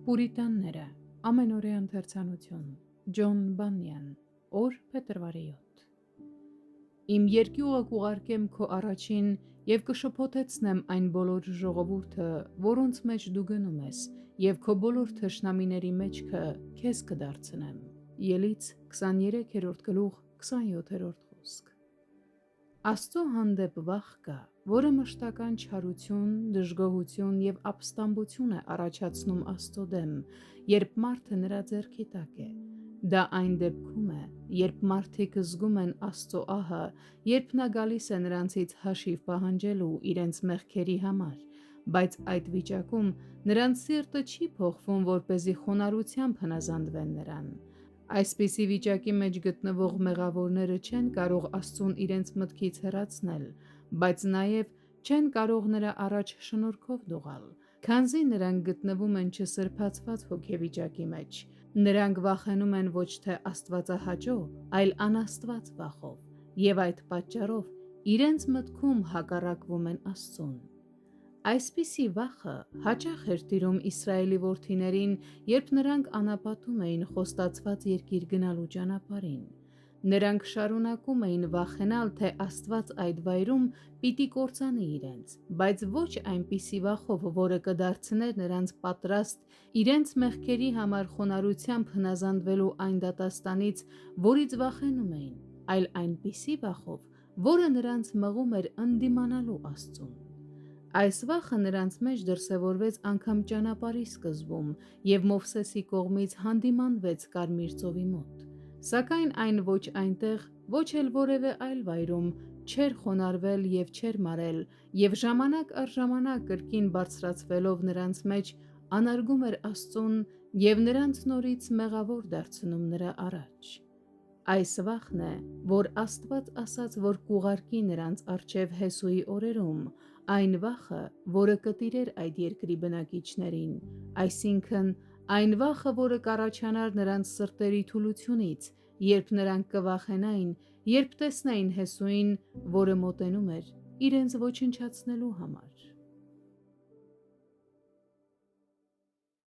Պուրիտանները, ամենօրյա ընթերցանություն, Ջոն Բանյան, օր փետրվարի 7։ Իմ երկյուղը կուղարկեմ քո առաջին և կշփոթեցնեմ այն բոլոր ժողովուրդը, որոնց մեջ դու գնում ես, և քո բոլոր թշնամիների մեջքը քեզ կդարձնեմ։ Ելից 23-րդ 27-րդ խոսք։ Աստծո հանդեպ վախ կա, որը մշտական չարություն, դժգոհություն և ապստամբություն է առաջացնում Աստծո դեմ, երբ մարդը նրա ձեռքի տակ է։ Դա այն դեպքում է, երբ մարդիկ զգում են Աստծո ահը, երբ նա գալիս է նրանցից հաշիվ պահանջելու իրենց մեղքերի համար, բայց այդ վիճակում նրանց սիրտը չի փոխվում, որպեսզի խոնարհությամբ հնազանդվեն նրան։ Այսպիսի վիճակի մեջ գտնվող մեղավորները չեն կարող Աստծուն իրենց մտքից հեռացնել, բայց նաև չեն կարող նրա առաջ շնորհքով դողալ, քանզի նրանք գտնվում են չսրբացված հոգեվիճակի մեջ։ Նրանք վախենում են ոչ թե աստվածահաճո, այլ անաստված վախով, և այդ պատճառով իրենց մտքում հակառակվում են Աստծուն։ Այսպիսի վախը հաճախ էր տիրում Իսրայելի որդիներին, երբ նրանք անապատում էին խոստացված երկիր գնալու ճանապարհին։ Նրանք շարունակում էին վախենալ, թե Աստված այդ վայրում պիտի կործանի իրենց, բայց ոչ այնպիսի վախով, որը կդարձներ նրանց պատրաստ իրենց մեղքերի համար խոնարհությամբ հնազանդվելու այն դատաստանից, որից վախենում էին, այլ այնպիսի վախով, որը նրանց մղում էր ընդդիմանալու Աստծուն։ Այս վախը նրանց մեջ դրսևորվեց անգամ ճանապարհի սկզբում, և Մովսեսի կողմից հանդիմանվեց Կարմիր ծովի մոտ։ Սակայն այն ոչ այնտեղ, ոչ էլ որևէ այլ վայրում չէր խոնարհվել և չէր մարել, և ժամանակ առ ժամանակ կրկին բարձրացվելով նրանց մեջ անարգում էր Աստծուն և նրանց նորից մեղավոր դարձնում նրա առաջ։ Այս վախն է, որ Աստված ասաց, որ կուղարկի նրանց առջև Հեսուի օրերում, այն վախը, որը կտիրեր այդ երկրի բնակիչներին, այսինքն այն վախը, որը կառաջանար նրանց սրտերի թուլությունից, երբ նրանք կվախենային, երբ տեսնեին Հեսուին, որը մոտենում էր իրենց ոչնչացնելու համար։